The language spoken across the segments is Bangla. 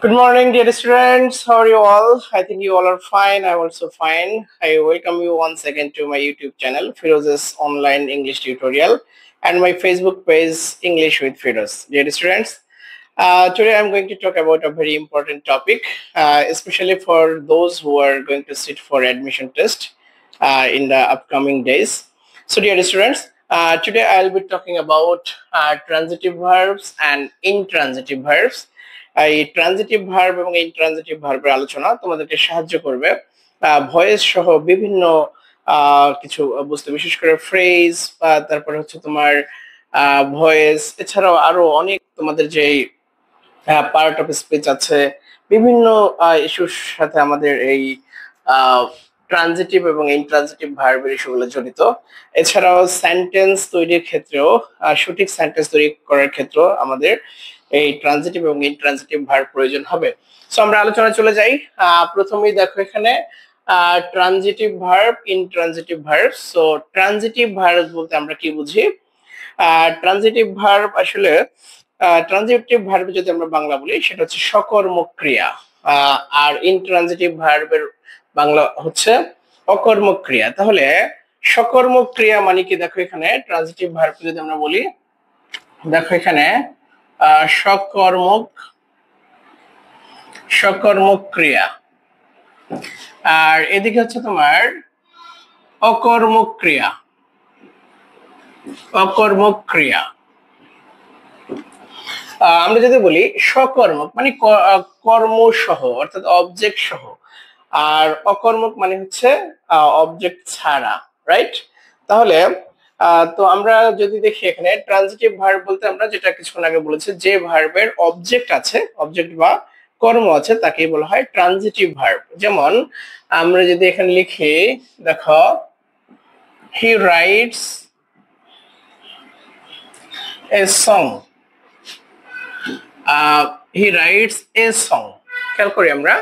Good morning, dear students. How are you all? I think you all are fine. I'm also fine. I welcome you once again to my YouTube channel, Firoz's Online English Tutorial, and my Facebook page, English with Firoz. Dear students, today I'm going to talk about a very important topic, especially for those who are going to sit for admission test in the upcoming days. So, dear students, today I'll be talking about transitive verbs and intransitive verbs. এই ট্রানজিটিভ ভার্ব এবং ইনট্রানজিটিভ ভার্বের আলোচনা তোমাদেরকে সাহায্য করবে ভয়েস সহ বিভিন্ন কিছু বুঝতে, বিশেষ করে ফ্রেজ বা তারপরে হচ্ছে তোমার ভয়েস, এছাড়াও আরো অনেক তোমাদের যে পার্ট অফ স্পিচ আছে, বিভিন্ন ইস্যুর সাথে আমাদের এই ট্রানজিটিভ এবং ইনট্রানজিটিভ ভার্বের ইস্যুগুলো জড়িত। এছাড়াও সেন্টেন্স তৈরির ক্ষেত্রেও, সঠিক সেন্টেন্স তৈরি করার ক্ষেত্রেও আমাদের এই ট্রানজিটিভ এবং ইনট্রানজিটিভ ভার্ব প্রয়োজন হবে। সো আমরা আলোচনা চলে যাই। প্রথমেই দেখো এখানে transitive verb, intransitive verb. So transitive verb বলতে আমরা কি বুঝি? ট্রানজিটিভ ভার্ব আসলে ট্রানজিটিভ ভার্ব যদি আমরা বাংলা বলি সেটা হচ্ছে সকর্মক ক্রিয়া, আর ইনট্রানজিটিভ ভার্বের বাংলা হচ্ছে অকর্মক ক্রিয়া। তাহলে সকর্মক ক্রিয়া মানে কি? দেখো এখানে ট্রানজিটিভ ভার্ব যদি আমরা বলি, দেখো এখানে সকর্মক ক্রিয়া, আর এদিকে হচ্ছে তোমার অকর্মক ক্রিয়া। আমরা যদি বলি সকর্মক মানে কর্ম সহ, অর্থাৎ অবজেক্ট সহ, আর অকর্মক মানে হচ্ছে অবজেক্ট ছাড়া, রাইট? তাহলে তো আমরা যদি দেখি এখানে ট্রানজিটিভ ভার্ব বলতে আমরা যেটা কিছুক্ষণ আগে বলেছি, যে ভার্বের অবজেক্ট আছে, অবজেক্ট বা কর্ম আছে, তাকেই বলা হয় ট্রানজিটিভ ভার্ব। যেমন আমরা যদি এখানে লিখি, দেখো he writes a song, he writes a song. খেয়াল করি আমরা,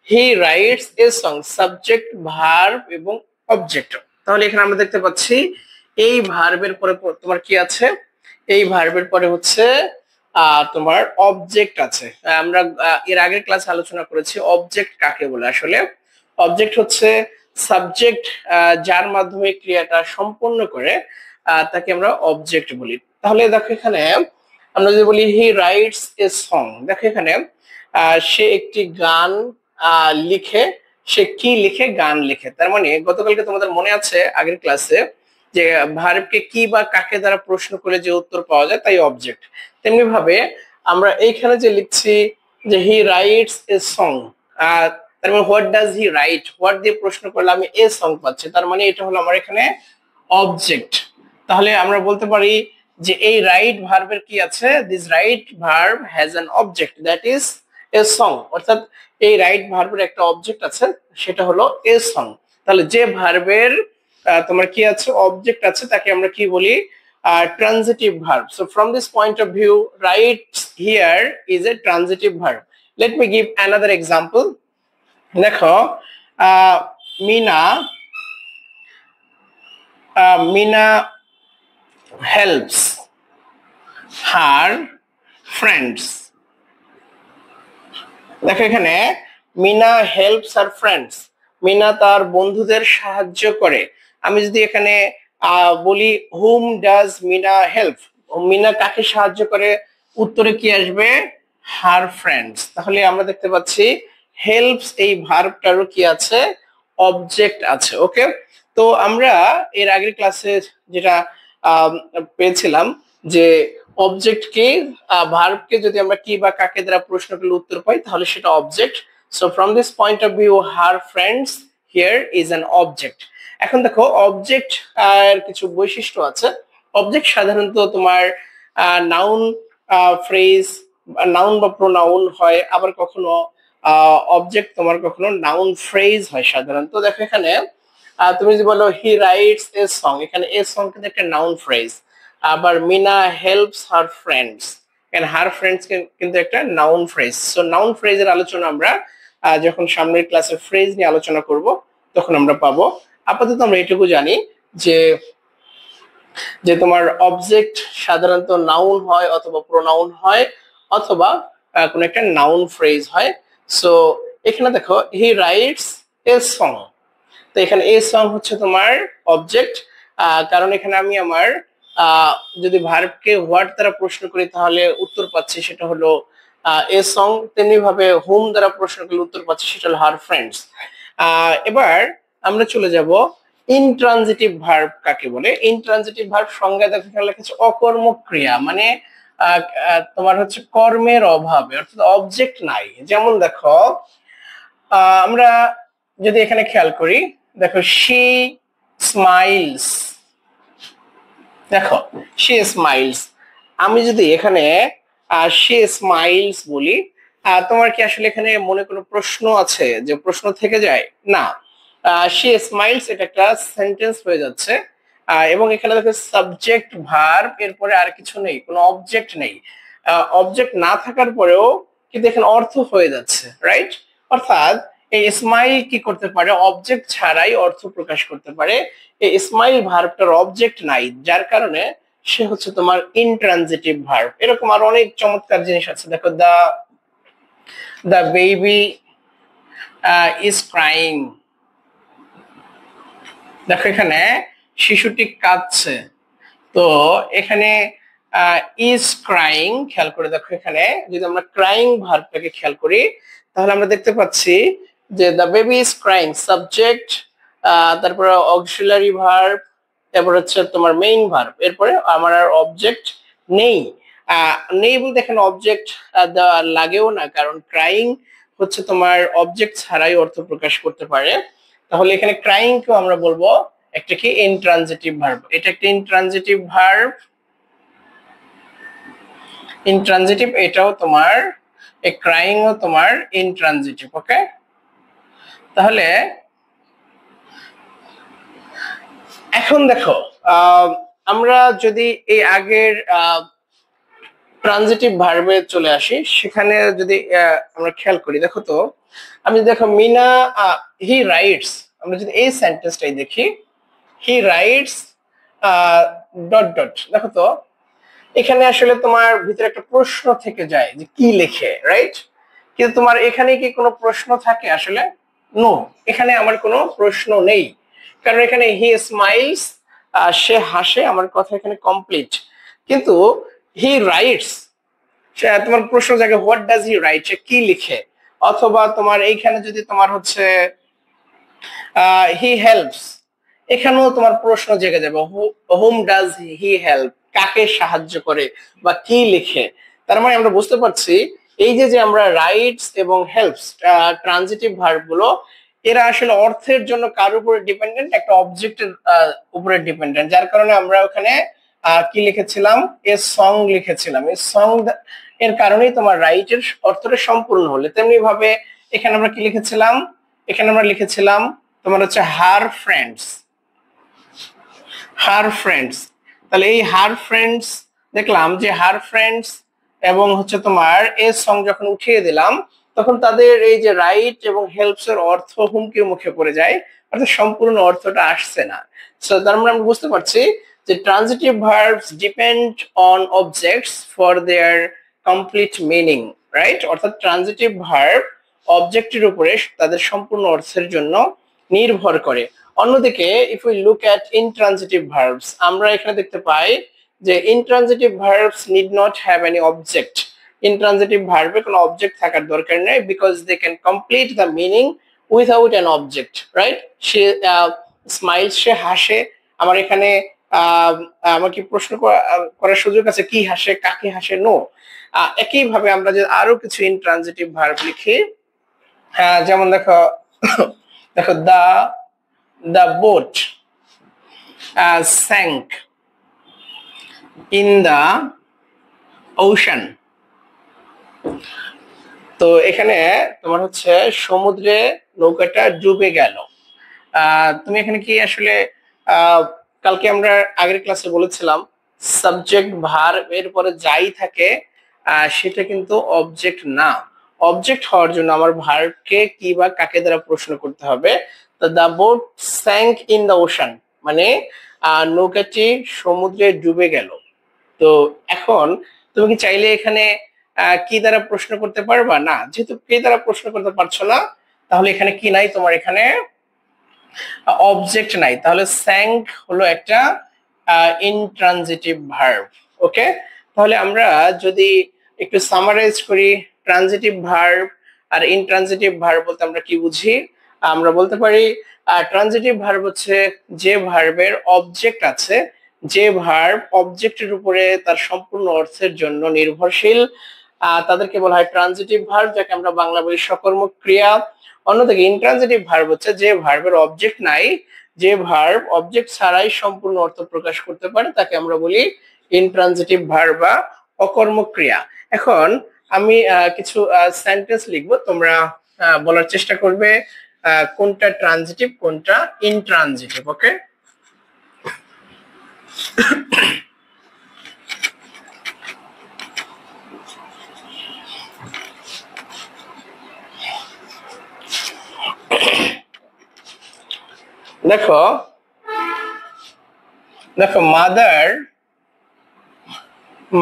he writes a song, subject, verb এবং অবজেক্ট। তাহলে এখানে আমরা দেখতে পাচ্ছি এই ভার্বের পরে তোমার কি আছে? এই ভার্বের পরে হচ্ছে তোমার অবজেক্ট আছে। আমরা এর আগের ক্লাসে আলোচনা করেছি অবজেক্ট কাকে বলে। আসলে অবজেক্ট হচ্ছে সাবজেক্ট, যার মাধ্যমে ক্রিয়াটা সম্পন্ন করে তাকে আমরা অবজেক্ট বলি। তাহলে দেখো এখানে আমরা যদি বলি হি রাইটস এ সং, দেখো এখানে সে একটি গান লিখে। সে কি লিখে? গান লিখে। তার মানে গতকালকে তোমাদের মনে আছে আগের ক্লাসে যে ভার্বকে কি বা কাকে দ্বারা প্রশ্ন করলে যে উত্তর পাওয়া যায় তাই অবজেক্ট। তেমনি ভাবে আমরা এইখানে যে লিখছি যে হি রাইটস এ সং, তার মানে what does he write, what দিয়ে প্রশ্ন করলে আমি এ সং পাচ্ছি, তার মানে এটা হলো আমার এখানে অবজেক্ট। তাহলে আমরা বলতে পারি যে এই রাইট ভার্বের কি আছে? This right verb has an object, that is a song. অর্থাৎ এই রাইট ভার্বের একটা অবজেক্ট আছে, সেটা হলো এ সং। তাহলে যে ভার্বের তোমার কি আছে? অবজেক্ট আছে, তাকে আমরা কি বলি? Transitive verb. So from this point of view, writes here is a transitive verb. Let me give another example. দেখো Meena Meena helps her friends। দেখো এখানে Meena helps her friends, Meena তার বন্ধুদের সাহায্য করে। আমি যদি এখানে বলি whom does Meena help, Meena কাকে সাহায্য করে, উত্তরে কি আসবে? Her friends. তাহলে আমরা দেখতে পাচ্ছি হেল্পস এই ভার্বটারও কি আছে? অবজেক্ট আছে। ওকে, তো আমরা এর আগের ক্লাসে যেটা পেয়েছিলাম যে অবজেক্টকে, ভার্বকে যদি আমরা কি বা কাকে দ্বারা প্রশ্ন করলে উত্তর পাই তাহলে সেটা object. So from this point of view, her friends here is an object. এখন দেখো অবজেক্ট এর কিছু বৈশিষ্ট্য আছে। অবজেক্ট সাধারণত তোমার নাউন, ফ্রেজ, নাউন বা প্রোনাউন হয়, আবার কখনো অবজেক্ট তোমার কখনো নাউন ফ্রেজ হয় সাধারণত। দেখো এখানে তুমি যদি বলো হি রাইটস এ সং, এখানে এ সং কিন্তু একটা নাউন ফ্রেজ। আবার Meena helps her friends, and her friends কিন্তু একটা নাউন ফ্রেজ। সো নাউন ফ্রেজের আলোচনা আমরা যখন সামনের ক্লাসে ফ্রেজ নিয়ে আলোচনা করব তখন আমরা পাবো। আপাতত আমরা এটুকু জানি যে যে তোমার অবজেক্ট সাধারণত নাউন হয় অথবা প্রোনাউন হয়, অথবা কোন একটা নাউন ফ্রেজ হয়। সো এখানে দেখো হি রাইটস এ সং, তো এখানে এ সং হচ্ছে তোমার অবজেক্ট, কারণ এখানে আমি আমার যদি ভার্বকে হোয়াট দ্বারা প্রশ্ন করি তাহলে উত্তর পাচ্ছি সেটা হলো এ সং, তেমনি ভাবে হোম দ্বারা প্রশ্ন করলে উত্তর পাচ্ছি সেটা হলো হার ফ্রেন্ডস। এবার আমরা চলে যাব ইনট্রানজিটিভ ভার্ব কাকে বলে। ইনট্রানজিটিভ ভার্ব সংজ্ঞা দেখো এখানে লেখা আছে অকর্মক ক্রিয়া, মানে তোমার হচ্ছে কর্মের অভাবে, অর্থাৎ অবজেক্ট নাই। যেমন দেখো আমরা যদি এখানে খেয়াল করি, দেখো শি স্মাইলস, দেখো শি স্মাইলস, আমি যদি এখানে শি স্মাইলস বলি, তোমার কি আসলে এখানে মনে কোনো প্রশ্ন আছে যে প্রশ্ন থেকে যায়? না, শি স্মাইলস এটা একটা সেন্টেন্স হয়ে যাচ্ছে, এবং এখানে দেখো সাবজেক্ট ভার্ব, এরপরে আর কিছু নেই, কোনো অবজেক্ট নেই। অবজেক্ট না থাকার পরেও কিন্তু এখানে অর্থ হয়ে যাচ্ছে, রাইট? অর্থাৎ এই স্মাইল কি করতে পারে? অবজেক্ট ছাড়াই অর্থ প্রকাশ করতে পারে। এই স্মাইল ভার্বটার অবজেক্ট নাই, যার কারণে সে হচ্ছে তোমার ইনট্রানজিটিভ ভার্ব। এরকম আর অনেক চমৎকার জিনিস আছে, দেখো দ্য বেবি ইজ ক্রাইং, দেখো এখানে শিশুটি কাঁদছে, তো এখানে ইজ ক্রাইং, খেয়াল করে দেখো এখানে যদি আমরা ক্রাইং ভার্বটাকে খেয়াল করি তাহলে আমরা দেখতে পাচ্ছি যে the baby is crying subject, তারপরে অক্সিলারি ভার্ব, তারপর হচ্ছে তোমার মেইন ভার্ব, এরপরে আমার আর অবজেক্ট নেই। নেই বলতে এখানে অবজেক্ট লাগেও না, কারণ ক্রাইং হচ্ছে তোমার অবজেক্ট ছাড়াই অর্থ প্রকাশ করতে পারে। তাহলে এখানে ক্রাইং কেও আমরা বলবো একটা কি ইনট্রানজিটিভ ভার্ব, এটা একটা ইনট্রানজিটিভ ভার্ব, ইনট্রানজিটিভ, এটাও তোমার এই ক্রাইং ও তোমার ইনট্রানজিটিভ। ওকে, তাহলে এখন দেখো আমরা যদি এই আগের ট্রানজিটিভ ভার্বে চলে আসি, সেখানে যদি আমরা খেয়াল করি, দেখো তো আমি দেখো মিনা হি রাইটস, আমরা যদি এই সেন্টেন্সটাই দেখি, হি রাইটস ডট ডট, দেখো তো এখানে আসলে তোমার ভিতরে একটা প্রশ্ন থেকে যায় যে কি লেখে, রাইট? কিন্তু তোমার এখানে কি কোনো প্রশ্ন থাকে আসলে? নো, এখানে আমার কোনো প্রশ্ন নেই, কারণ এখানে হি স্মাইলস, সে হাসে, আমার কথা এখানে কমপ্লিট। কিন্তু হি রাইটস, তোমার প্রশ্ন জাগে হোয়াট ডাজ হি রাইট, সে কি লিখে? অথবা তোমার এইখানে যদি তোমার হচ্ছে হি হেল্পস, এখানেও তোমার প্রশ্ন জেগে যাবে হোম ডাজ হি হেল্প, কাকে সাহায্য করে বা কি লিখে। তার মানে আমরা বুঝতে পারছি এই যে আমরা রাইটস এবং হেল্পস ট্রানজিটিভ ভার্ব গুলো, এরা আসলে অর্থের জন্য কার উপরে ডিপেন্ডেন্ট? একটা অবজেক্টের উপরে ডিপেন্ডেন্ট, যার কারণে আমরা ওখানে কি লিখেছিলাম? এ সং লিখেছিলাম। এই সং এর কারণেই তোমার রাইটের অর্থটা সম্পূর্ণ হলে। তেমনি ভাবে এখানে আমরা কি লিখেছিলাম? এখানে আমরা লিখেছিলাম তোমার হচ্ছে হার ফ্রেন্ডস, হার ফ্রেন্ডস। তাহলে এই হার ফ্রেন্ডস, দেখলাম যে হার ফ্রেন্ডস এবং হচ্ছে তোমার এর সং যখন উঠিয়ে দিলাম, তখন তাদের এই যে রাইট এবং হেল্পস এর অর্থ হুমকির মুখে পড়ে যায়, অর্থাৎ সম্পূর্ণ অর্থটা আসছে না। সো তার মানে আমরা বুঝতে পারছি যে transitive verbs depend on objects for their complete meaning, right? অর্থাৎ ট্রানজিটিভ ভার্ব অবজেক্টের উপরে তাদের সম্পূর্ণ অর্থের জন্য নির্ভর করে। অন্যদিকে if we look at intransitive verbs, আমরা এখানে দেখতে পাই যে intransitive verbs need not have any object. Intransitive ভার্বে কোনো অবজেক্ট থাকার দরকার নেই, because they can complete the meaning without an object, right? সে স্মাইলস, সে হাসে, আমার এখানে আমার কি প্রশ্ন করার সুযোগ আছে কি হাসে, কাকে হাসে? নো। একইভাবে আমরা যে আরো কিছু ইনট্রানজিটিভ ভার্ব লিখি, যেমন দেখো দেখো the boat sank in the ocean, তো এখানে তোমার হচ্ছে সমুদ্রে নৌকাটা ডুবে গেল। তুমি এখানে কি আসলে কালকে আমরা আগের ক্লাসে বলেছিলাম সাবজেক্ট ভার্ব এর পরে যাই থাকে সেটা কিন্তু অবজেক্ট না। অবজেক্ট হওয়ার জন্য আমার ভার্বকে কি বা কাকে দ্বারা প্রশ্ন করতে হবে। তো the boat sank in the ocean, মানে নৌকাটি সমুদ্রে ডুবে গেল। তো এখন তুমি কি চাইলে এখানে কি দ্বারা প্রশ্ন করতে পারবা না, যেহেতু কি দ্বারা প্রশ্ন করতে পারছো না তাহলে এখানে কি নাই, তোমার এখানে অবজেক্ট নাই, তাহলে স্যাঙ্ক হলো একটা ইনট্রানজিটিভ ভার্ব। ওকে, তাহলে আমরা যদি একটু সামারাইজ করি ট্রানজিটিভ ভার্ব আর ইনট্রানজিটিভ ভার্ব বলতে আমরা কি বুঝি। আমরা বলতে পারি ট্রানজিটিভ ভার্ব হচ্ছে যে ভার্বের অবজেক্ট আছে, যে ভার্ব অবজেক্টের উপরে তার সম্পূর্ণ অর্থের জন্য নির্ভরশীল, তাদেরকে বলা হয় ট্রানজিটিভ ভার্ব, যাকে আমরা বাংলা বলি সকর্মক ক্রিয়া। অন্যদিকে ইনট্রানজিটিভ ভার্ব হচ্ছে যে ভার্বের অবজেক্ট নাই, যে ভার্ব অবজেক্ট ছাড়াই সম্পূর্ণ অর্থ প্রকাশ করতে পারে, তাকে আমরা বলি ইনট্রানজিটিভ ভার্ব বা অকর্মক ক্রিয়া। এখন আমি কিছু সেন্টেন্স লিখবো, তোমরা বলার চেষ্টা করবে কোনটা ট্রানজিটিভ কোনটা ইনট্রানজিটিভ। ওকে, দেখো দেখো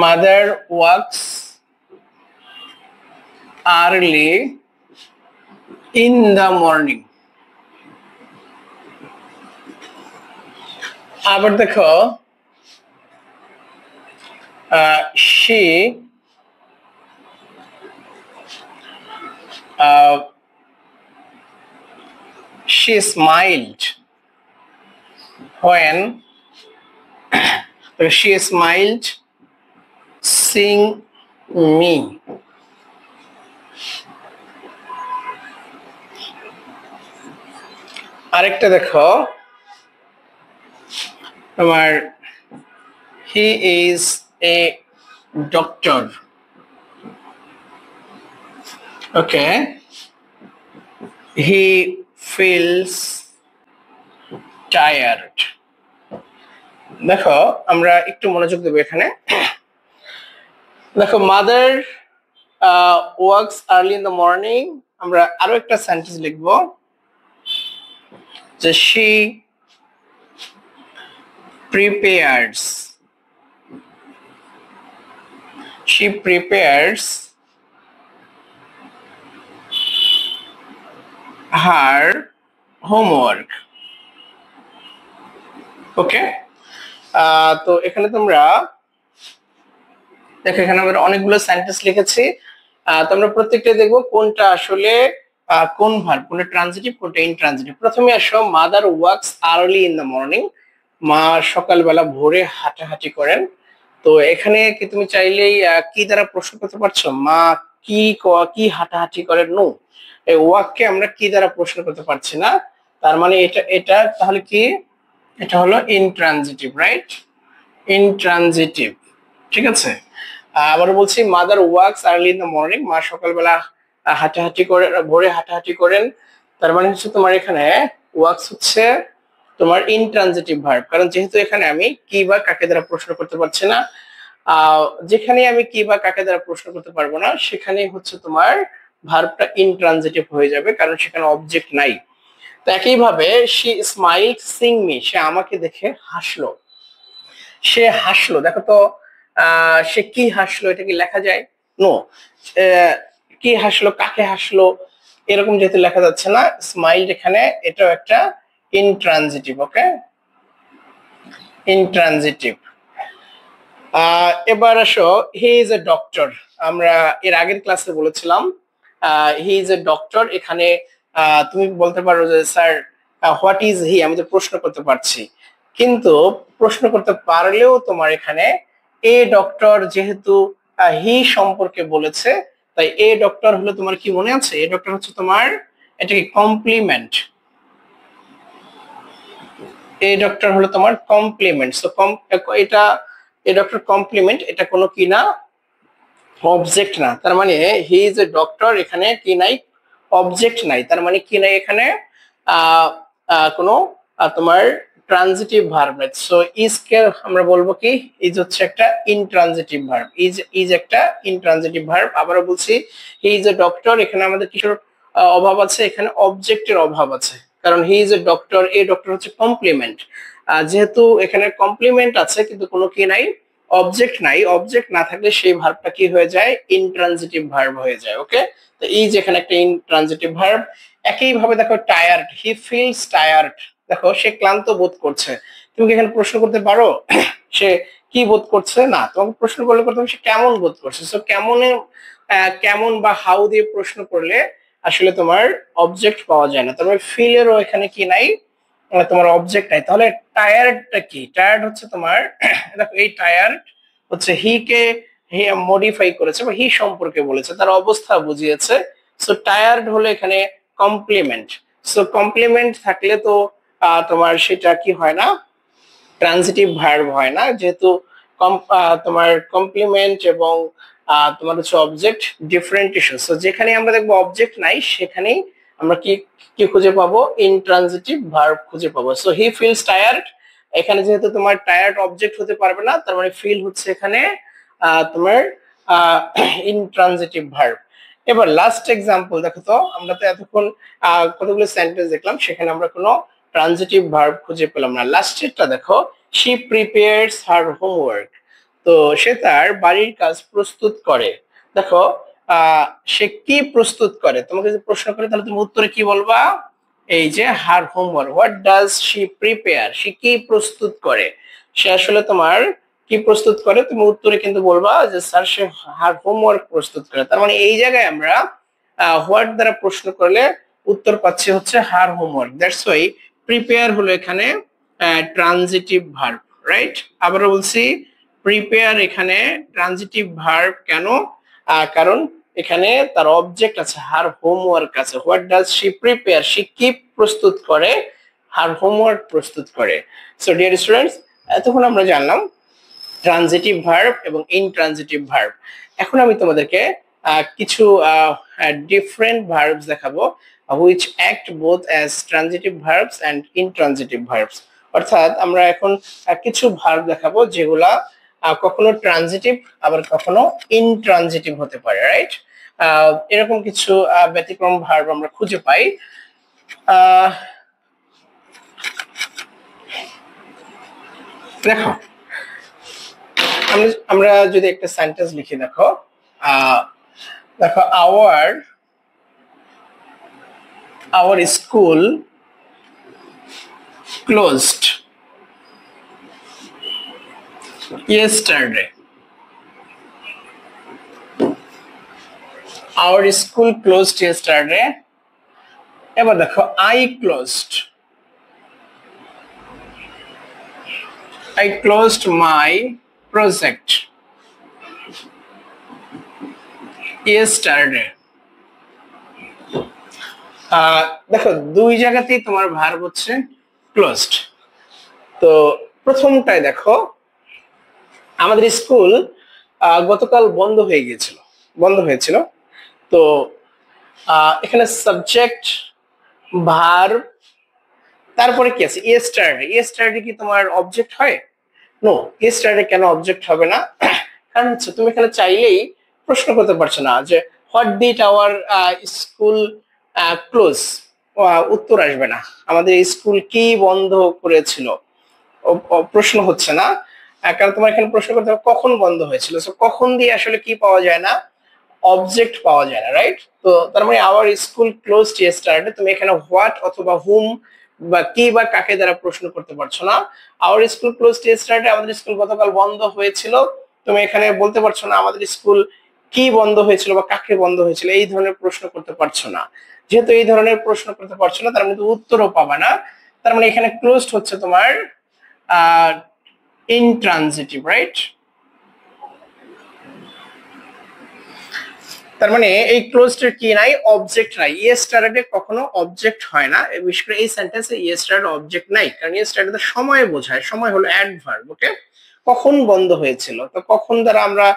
mother works early in the morning. আবার দেখো she she smiled when she smiled seeing me। আরেকটা দেখো তোমার he is a doctor। okay, he feels tired। দেখো আমরা একটু মনোযোগ দেবো এখানে। দেখো mother works early in the morning, আমরা আরো একটা সেন্টেন্স লিখবো যে she prepares her homework। ওকে, তো এখানে তোমরা দেখো এখানে আমরা অনেকগুলো সেন্টেন্স লিখেছি, তোমরা প্রত্যেকটা দেখবো কোনটা আসলে কোন ভার্ব, কোনটা ট্রানজিটিভ কোনটা ইনট্রানজিটিভ। প্রথমে আসো mother works early in the morning, মা সকালবেলা ভোরে হাঁটাহাঁটি করেন। তো এখানে কি তুমি চাইলেই কি দ্বারা প্রশ্ন করতে পারছো, মা কি হাঁটাহাঁটি করেন? নো, এই ওয়ার্ককে আমরা কি দ্বারা প্রশ্ন করতে পারছি না, তার মানে এটা এটা তাহলে কি, এটা হলো ইনট্রানজিটিভ, রাইট? ইনট্রানজিটিভ, ঠিক আছে। আবার বলছি mother works early in the morning, মা সকালবেলা হাঁটাহাঁটি করে, ভোরে হাঁটাহাঁটি করেন। তার মানে হচ্ছে তোমার এখানে ওয়ার্কস হচ্ছে তোমার ইনট্রানজিটিভ ভার্ব, কারণ যেহেতু এখানে আমি কি বা কাকে দ্বারা প্রশ্ন করতে পারছি না, যেখানে আমি কি বা কাকে দ্বারা প্রশ্ন করতে পারবো না সেখানেই হচ্ছে তোমার ভার্বটা ইনট্রানজিটিভ হয়ে যাবে, কারণ সেখানে অবজেক্ট নাই। তো একইভাবে she smiled seeing me, সে আমাকে দেখে হাসলো। সে হাসলো, দেখো তো সে কি হাসলো, এটা কি লেখা যায়? নো, কি হাসলো, কাকে হাসলো, এরকম যেহেতু লেখা যাচ্ছে না, স্মাইল এখানে এটাও একটা ইনট্রানজিটিভ। ওকে, ইনট্রানজিটিভ। এবার আসো হি ইজ এ ডক্টর, আমরা এর আগের ক্লাসে বলেছিলাম হি ইজ এ ডক্টর। এখানে তুমি বলতে পারো যে স্যার হোয়াট ইজ হি, আমি তো প্রশ্ন করতে পারছি, কিন্তু প্রশ্ন করতে পারলেও তোমার এখানে এ ডক্টর যেহেতু হি সম্পর্কে বলেছে, তাই এ ডক্টর হলো তোমার কি মনে আছে, এ ডক্টর হচ্ছে তোমার এটা কি কমপ্লিমেন্ট, এ ডক্টর হলো তোমার কমপ্লিমেন্ট। সো এটা এ ডক্টর কমপ্লিমেন্ট, এটা কোনো কি না, অবজেক্ট না। তার মানে হি ইজ এ ডক্টর, এখানে কি নাই, অবজেক্ট নাই, তার মানে কি নাই এখানে কোনো তোমার ট্রানজিটিভ ভার্ব নাই। সো ইজ কে আমরা বলবো কি, ইজ হচ্ছে একটা ইনট্রানজিটিভ ভার্ব, ইজ একটা ইনট্রানজিটিভ ভার্ব। আবারও বলছি হি ইজ এ ডক্টর, এখানে আমাদের কিসের অভাব আছে, এখানে অবজেক্টের অভাব আছে, কারণ he is a doctor, a doctor হচ্ছে কমপ্লিমেন্ট। যেহেতু এখানে কমপ্লিমেন্ট আছে কিন্তু কোনো কি নাই, অবজেক্ট নাই, অবজেক্ট না থাকলে সেই ভার্বটা কি হয়ে যায়, ইনট্রানজিটিভ ভার্ব হয়ে যায়। ওকে, তো এই যে এখানে একটা ইনট্রানজিটিভ ভার্ব। একই ভাবে দেখো টায়ার্ড, হি ফিলস টায়ার্ড, দেখো সে ক্লান্ত বোধ করছে। তুমি কি এখানে প্রশ্ন করতে পারো সে কি বোধ করছে? না, তোমাকে প্রশ্ন করলে করতে হবে সে কেমন বোধ করছে। সো কেমনে, কেমন বা হাউ দিয়ে প্রশ্ন করলে আসলে তোমার অবজেক্ট পাওয়া যায় না। তারপরে ফিল এরও এখানে কি নাই, তোমার অবজেক্ট নাই। তাহলে টায়ার্ডটা কি? টায়ার্ড হচ্ছে তোমার দেখো এই টায়ার্ড হচ্ছে হি কে মডিফাই করেছে বা হি সম্পর্কে বলেছে, তার অবস্থা বুঝিয়েছে। সো টায়ার্ড হলো এখানে কমপ্লিমেন্ট। সো কমপ্লিমেন্ট থাকলে তো তোমার সেটা কি হয় না, ট্রানজিটিভ ভার্ব হয় না, যেহেতু তোমার কমপ্লিমেন্ট এবং তোমার হচ্ছে অবজেক্ট ডিফারেন্ট ইস্যু। সো যেখানে আমরা দেখবো অবজেক্ট নাই সেখানেই আমরা কি কি খুঁজে পাবো, ইনট্রানজিটিভ ভার্ব খুঁজে পাবো। সো হি ফিলস টায়ার্ড, এখানে যেহেতু তোমার টায়ার্ড অবজেক্ট হতে পারবে না, তার মানে ফিল হচ্ছে এখানে তোমার ইনট্রানজিটিভ ভার্ব। এবার লাস্ট এক্সাম্পল দেখো তো, আমরা তো এতক্ষণ কতগুলো সেন্টেন্স দেখলাম, সেখানে আমরা কোনো ট্রানজিটিভ ভার্ব খুঁজে পেলাম না। লাস্টেরটা দেখো, শি প্রিপেয়ার্স হার হোমওয়ার্ক, তো সে তার বাড়ির কাজ প্রস্তুত করে। দেখো সে কি প্রস্তুত করে, তোমাকে যদি প্রশ্ন করে তাহলে তুমি উত্তরে কি বলবা, এই যে her homework. What does she prepare, সে কি প্রস্তুত করে, সে আসলে তোমার কি প্রস্তুত করে, তুমি উত্তরে কিন্তু বলবা যে স্যার সে হার হোমওয়ার্ক প্রস্তুত করে। তার মানে এই জায়গায় আমরা হোয়াট দ্বারা প্রশ্ন করলে উত্তর পাচ্ছি হচ্ছে হার হোমওয়ার্ক। দ্যাটস ওয়াই প্রিপেয়ার হলো এখানে ট্রানজিটিভ ভার্ব, রাইট? আবারও বলছি, প্রিপেয়ার এখানে ট্রানজিটিভ ভার্ব। কেন? কারণ এখানে তার অবজেক্ট আছে, হার হোমওয়ার্ক আছে। হোয়াট ডাজ শি প্রিপেয়ার, সে কি প্রস্তুত করে, হার হোমওয়ার্ক প্রস্তুত করে। সো ডিয়ার স্টুডেন্টস, এতক্ষণ আমরা জানলাম ট্রানজিটিভ ভার্ব এবং ইনট্রানজিটিভ ভার্ব। এখন আমি তোমাদেরকে কিছু ডিফারেন্ট ভার্বস দেখাবো which act both as transitive verbs and intransitive verbs। অর্থাৎ আমরা এখন কিছু ভার্ব দেখাবো যেগুলা কখনো ট্রানজিটিভ আবার কখনো ইনট্রানজিটিভ হতে পারে, রাইট? এরকম কিছু ব্যতিক্রম ভার্ব আমরা খুঁজে পাই। দেখো আমরা যদি একটা সেন্টেন্স লিখি, দেখো দেখো our school closed yesterday। our school closed yesterday। এবার দেখো I closed my project yesterday। দেখো দুই জায়গাতেই তোমার ভার্ব হচ্ছে ক্লোজড। তো প্রথমটায় দেখো, আমাদের স্কুল গতকাল বন্ধ হয়েছিল। তো এখানে সাবজেক্ট, ভার্ব, তারপরে কি আছে, ইয়েস্টারডে কি তোমার অবজেক্ট হয়? নো, ইয়েস্টারডে কেন অবজেক্ট হবে না? কারণ হচ্ছে তুমি এখানে চাইলেই প্রশ্ন করতে পারছো না যে what did our school close, উত্তর আসবে না। আমাদের স্কুল কি বন্ধ করেছিল, প্রশ্ন হচ্ছে না। কারণ তোমার এখানে প্রশ্ন করতে হবে কখন বন্ধ হয়েছিল। সো কখন দিয়ে আসলে কি পাওয়া যায় না, অবজেক্ট পাওয়া যায় না, রাইট? তো তার মানে আওয়ার স্কুল ক্লোজড ইয়েস্টারডে, তুমি এখানে হোয়াট অথবা হুম বা কি বা কাকে দ্বারা প্রশ্ন করতে পারছো না। আওয়ার স্কুল ক্লোজড ইয়েস্টারডে, আমাদের স্কুল গতকাল বন্ধ হয়েছিল। তুমি এখানে বলতে পারছো না আমাদের স্কুল কি বন্ধ হয়েছিল বা কাকে বন্ধ হয়েছিল, এই ধরনের প্রশ্ন করতে পারছো না। যেহেতু এই ধরনের প্রশ্ন করতে পারছো না, তার মানে উত্তরও পাবা না। তার মানে এখানে ক্লোজড হচ্ছে তোমার ইনট্রানজিটিভ, রাইট? তার মানে এই ক্লোজড কি নাই, অবজেক্ট নাই। ইয়েস্টারডে কখনো অবজেক্ট হয় না, বিশেষ করে এই সেন্টেন্সে ইয়েস্টারডে অবজেক্ট নাই, কারণ ইয়েস্টারডে সময় বোঝায়, সময় হলো অ্যাডভার্ব। ওকে, কখন বন্ধ হয়েছিল, তো কখন দ্বারা আমরা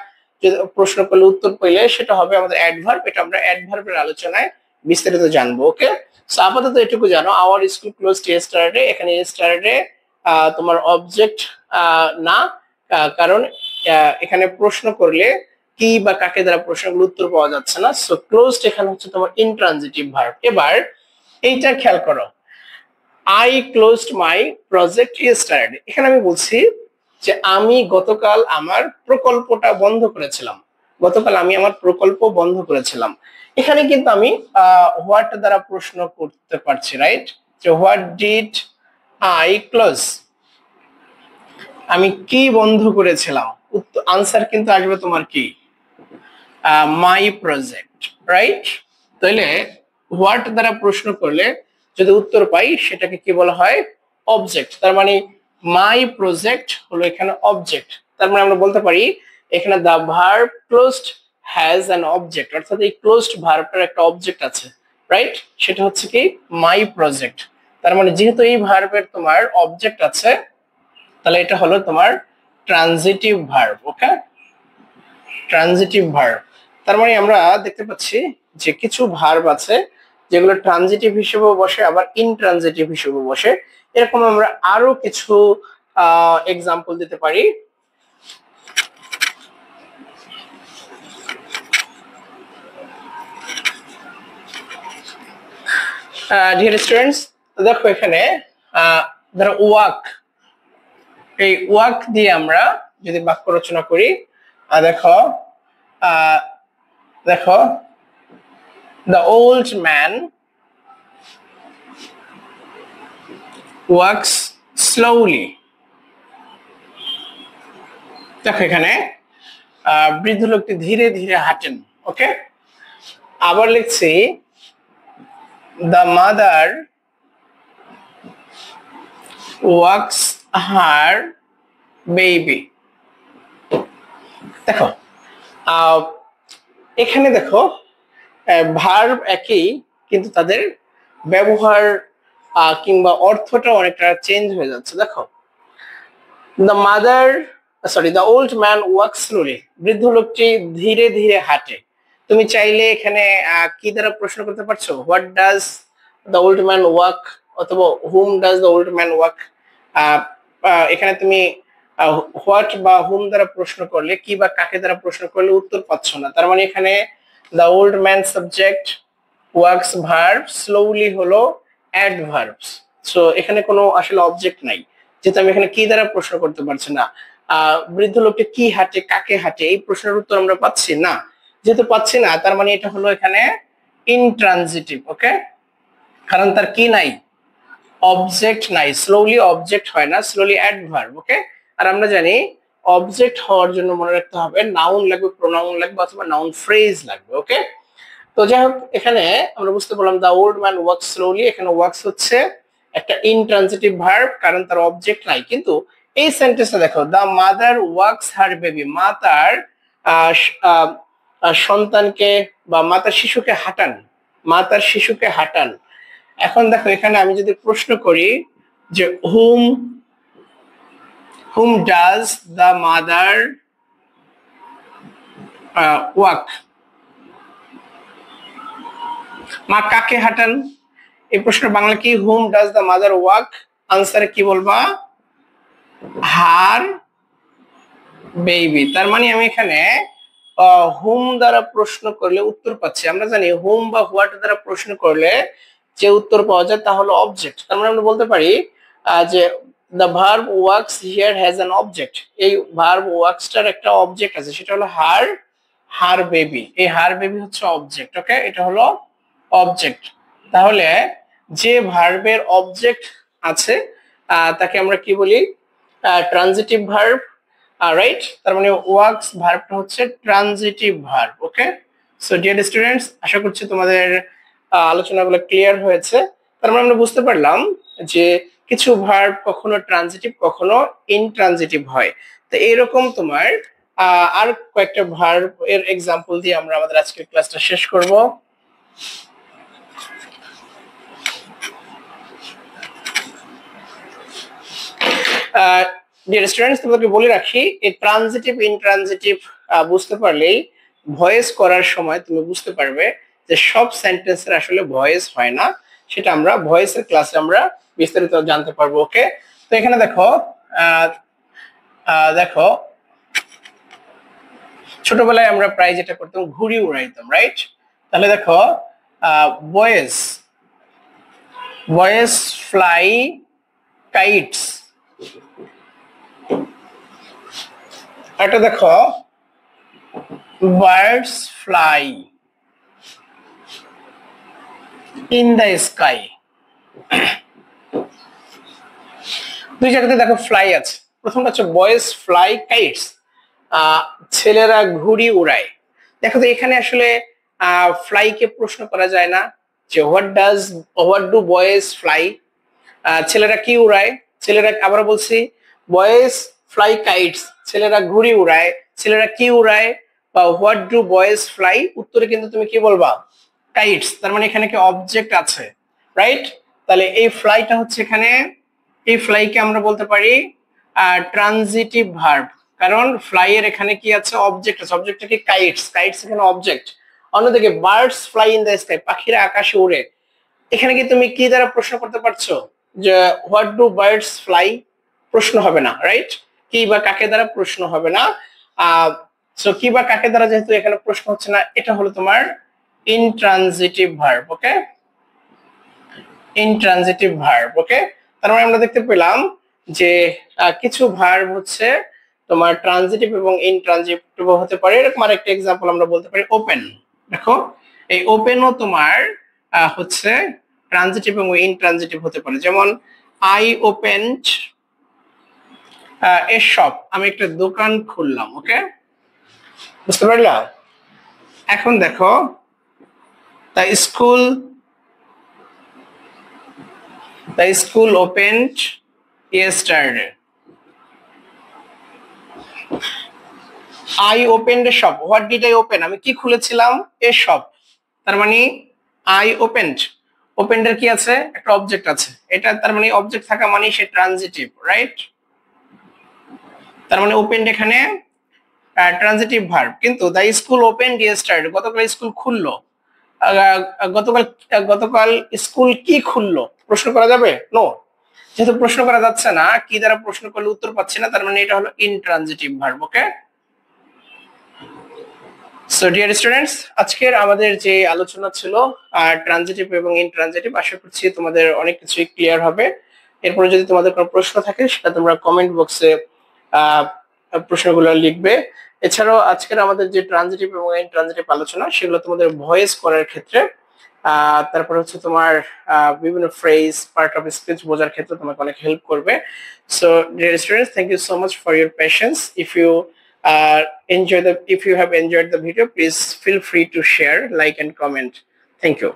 যদি প্রশ্ন করলে উত্তর পেলে সেটা হবে আমাদের অ্যাডভার্ব। এটা আমরা অ্যাডভার্বের আলোচনায় বিস্তারিত জানবো। ওকে, সো আপাতত এটুকু জানো, আওয়ার স্কুল ক্লোজড ইয়েস্টারডে, এখানে ইয়েস্টারডে তোমার অবজেক্ট না, কারণ এখানে প্রশ্ন করলে কি বা কাকে দ্বারা প্রশ্নগুলো উত্তর পাওয়া যাচ্ছে না। সো ক্লোজড এখানে হচ্ছে তোমার ইনট্রানজিটিভ ভার্ব। এবার এইটা খেয়াল করো, I closed my project yesterday, এখানে আমি বলছি যে আমি গতকাল আমার প্রকল্পটা বন্ধ করেছিলাম, গতকাল আমি আমার প্রকল্প বন্ধ করেছিলাম। এখানে কিন্তু আমি হোয়াট দ্বারা প্রশ্ন করতে পারছি, রাইট? যে হোয়াট ডিড আই ক্লোজ, আমি কি বন্ধ করেছিলাম, আনসার কিন্তু আসবে তোমার কি, মাই প্রজেক্ট, রাইট? তাহলে হোয়াট দ্বারা প্রশ্ন করলে যদি উত্তর পাই সেটাকে কি বলা হয়, অবজেক্ট। তার মানে মাই প্রজেক্ট হলো এখানে অবজেক্ট। তার মানে আমরা বলতে পারি এখানে the verb closed has an object, অর্থাৎ এই ক্লোজড ভার্বটার একটা অবজেক্ট আছে, রাইট? সেটা হচ্ছে কি মাই প্রজেক্ট। তার মানে যেহেতু এই ভার্বের তোমার অবজেক্ট আছে, তাহলে এটা হলো তোমার ট্রানজিটিভ ভার্ব। ওকে, ট্রানজিটিভ ভার্ব। তার মানে আমরা দেখতে পাচ্ছি যে কিছু ভার্ব আছে যেগুলো ট্রানজিটিভ হিসেবেও বসে, আবার ইনট্রানজিটিভ হিসেবেও বসে। এরকম আমরা আরো কিছু এক্সাম্পল দিতে পারি। ডিয়ার স্টুডেন্টস, দেখো এখানে ধরো ওয়াক, এই ওয়াক দিয়ে আমরা যদি বাক্য রচনা করি, দেখো দেখো the old man walks slowly, দেখো এখানে বৃদ্ধ লোকটি ধীরে ধীরে হাঁটেন। ওকে, আবার লিখছি the mother walks her baby। দেখো এখানে দেখো ভার্ব একই, কিন্তু তাদের ব্যবহার কিংবা অর্থটা অনেকটা চেঞ্জ হয়ে যাচ্ছে। দেখো the mother sorry the old man walk slowly, বৃদ্ধ লোকটি ধীরে ধীরে হাঁটে। তুমি চাইলে এখানে কি দ্বারা প্রশ্ন করতে পারছো, what does the old man walk, অথবা whom does the old man walk. এখানে তুমি হোয়াট বা হুম দ্বারা প্রশ্ন করলে, কি বা কাকে দ্বারা প্রশ্ন করলে উত্তর পাচ্ছ না। তার মানে এখানে the old man subject, works verb, slowly হলো অ্যাডভার্বস। সো এখানে কোনো আসলে অবজেক্ট নাই, যেহেতু আমি এখানে কি দ্বারা প্রশ্ন করতে পারছি না। বৃদ্ধ লোকটি কি হাঁটে, কাকে হাঁটে, এই প্রশ্নের উত্তর আমরা পাচ্ছি না। যেহেতু পাচ্ছি না, তার মানে এটা হলো এখানে ইনট্রানজিটিভ। ওকে, কারণ তার কি নাই, অবজেক্ট নাই। স্লোলি অবজেক্ট হয় না, স্লোলি অ্যাডভার্ব। ওকে, আর আমরা জানি অবজেক্ট হওয়ার জন্য মনে রাখতে হবে নাউন লাগবে, প্রোনাউন লাগবে, অথবা নাউন ফ্রেজ লাগবে। ওকে, তো যাই হোক এখানে আমরা বুঝতে পারলাম the old man works slowly, এখানে ওয়ার্কস হচ্ছে একটা ইনট্রানজিটিভ ভার্ব, কারণ তার অবজেক্ট নাই। কিন্তু এই সেন্টেন্সটা দেখো, the mother works her baby, মা তার সন্তানকে বা মাতার শিশুকে হাঁটান, মা তার শিশুকে হাঁটান। এখন দেখো এখানে আমি যদি প্রশ্ন করি যে whom does the mother walk, মা কাকে হাঁটান, এই প্রশ্নের বাংলা কি, whom does the mother walk. আনসারে কি বলবা, হার বেবি। তার মানে আমি এখানে হুম দ্বারা প্রশ্ন করলে উত্তর পাচ্ছি। আমরা জানি হুম বা হোয়াট দ্বারা প্রশ্ন করলে যে উত্তর পাওয়া যায় তা হলো অবজেক্ট। তার মানে আমরা বলতে পারি যে the verb works here has an object, এই ভার্ব ওয়ার্কসটার একটা অবজেক্ট আছে, সেটা হলো হার বেবি। এই হার বেবি হচ্ছে অবজেক্ট। ওকে, এটা হলো অবজেক্ট। তাহলে যে ভার্বের অবজেক্ট আছে তাকে আমরা কি বলি, ট্রানজিটিভ ভার্ব, রাইট? তার মানে ওয়ার্কস ভার্বটা হচ্ছে ট্রানজিটিভ ভার্ব। ওকে, সো ডিয়ার স্টুডেন্টস, আশা করছি তোমাদের আলোচনাগুলো ক্লিয়ার হয়েছে। তার মানে আমরা বুঝতে পারলাম যে কিছু ভার্ব কখনো ট্রানজিটিভ, কখনো ইনট্রানজিটিভ হয়। তো এরকম তোমার আর কয়েকটা ভার্ব এর এক্সাম্পল দিয়ে আমরা আমাদের আজকের ক্লাসটা শেষ করব। ডিয়ার স্টুডেন্টস, তোমাদেরকে বলে রাখি, এই ট্রানজিটিভ ইনট্রানজিটিভ বুঝতে পারলেই ভয়েস করার সময় তুমি বুঝতে পারবে যে সব সেন্টেন্সের আসলে ভয়েস হয় না। সেটা আমরা ভয়েসের ক্লাসে আমরা বিস্তারিত জানতে পারবো। ওকে, তো এখানে দেখো দেখো ছোটবেলায় আমরা প্রায় যেটা করতাম, ঘুড়ি উড়াইতাম, রাইট? তাহলে দেখো বয়েজ বয়েজ ফ্লাই কাইটস, এটা দেখো, birds fly in the sky. দুই জায়গাতে দেখো ফ্লাই আছে। প্রথমটা হচ্ছে বয়েজ ফ্লাই কাইটস, ছেলেরা ঘুড়ি উড়ায়। দেখো তো এখানে আসলে ফ্লাই কে প্রশ্ন করা যায় না যে হোয়াট ডু বয়েজ ফ্লাই, ছেলেরা কি উড়ায়। ছেলেরা, আবার বলছি, বয়েজ ফ্লাই কাইটস, ছেলেরা ঘুড়ি উড়ায়। ছেলেরা কি উড়ায় বা হোয়াট ডু বয়েজ ফ্লাই, উত্তরে কিন্তু তুমি কি বলবা, কাইটস। তার মানে এখানে কি অবজেক্ট আছে, রাইট? তাহলে এই ফ্লাইটা হচ্ছে এখানে, এই ফ্লাইকে আমরা বলতে পারি ট্রানজিটিভ ভার্ব, কারণ ফ্লাই এর এখানে কি আছে, অবজেক্ট আছে। অবজেক্টটা কি, কাইটস। কাইটস এখানে অবজেক্ট। অন্যদিকে birds fly in the sky, পাখিরা আকাশে উড়ে। এখানে কি তুমি কি দ্বারা প্রশ্ন করতে পারছো যে হোয়াট ডু বার্ডস ফ্লাই, প্রশ্ন হবে না, রাইট? কি বা কাকে দ্বারা প্রশ্ন হবে না। সো কি বা কাকে দ্বারা যেহেতু এখানে প্রশ্ন হচ্ছে না, এটা হলো তোমার ইনট্রানজিটিভ ভার্ব। ওকে, ইনট্রানজিটিভ ভার্ব। ওকে, তার মানে আমরা দেখতে পেলাম যে কিছু ভার্ব হচ্ছে তোমার ট্রানজিটিভ এবং ইনট্রানজিটিভ হতে পারে। এরকম আরেকটা এক্সাম্পল আমরা বলতে পারি ওপেন। দেখো, এই ওপেনও তোমার হচ্ছে ট্রানজিটিভ এবং ইনট্রানজিটিভ হতে পারে। যেমন আই ওপেনড এ শপ, আমি একটা দোকান খুললাম। ওকে, বুঝতে পারলা? এখন দেখো, the school opened yesterday. I opened a shop. What did I open? আমি কি খুলেছিলাম? এ শপ। তার মানে I opened, ওপেন্ড এর কি আছে, একটা অবজেক্ট আছে। এটা তার মানে অবজেক্ট থাকা মানে সে ট্রানজিটিভ, রাইট? তার মানে ওপেন্ড এখানে ট্রানজিটিভ ভার্ব। কিন্তু দ্য স্কুল ওপেন্ড ইয়েস্টারডে, গতকাল স্কুল খুললো। গতকাল গতকাল স্কুল কি খুললো, প্রশ্ন করা যাবে? নো। যেহেতু প্রশ্ন করা যাচ্ছে না, কি দ্বারা প্রশ্ন করলে উত্তর পাচ্ছি না, তার মানে এটা হলো ইনট্রানজিটিভ ভার্ব। ওকে, সো ডিয়ার স্টুডেন্টস, আজকের আমাদের যে আলোচনা ছিল ট্রানজিটিভ এবং ইনট্রানজিটিভ, আশা করছি তোমাদের অনেক কিছুই ক্লিয়ার হবে। এরপরে যদি তোমাদের কোনো প্রশ্ন থাকে সেটা তোমরা কমেন্ট বক্সে প্রশ্নগুলো লিখবে। এছাড়াও আজকের আমাদের যে ট্রানজিটিভ এবং ইনট্রানজিটিভ আলোচনা, সেগুলো তোমাদের ভয়েস করার ক্ষেত্রে, তারপর হচ্ছে তোমার বিভিন্ন ফ্রেজ, পার্ট অফ স্পিচ বোঝার ক্ষেত্রে তোমাকে অনেক হেল্প করবে। So dear students, thank you so much for your patience. If you have enjoyed the video, please feel free to share, like and comment. Thank you.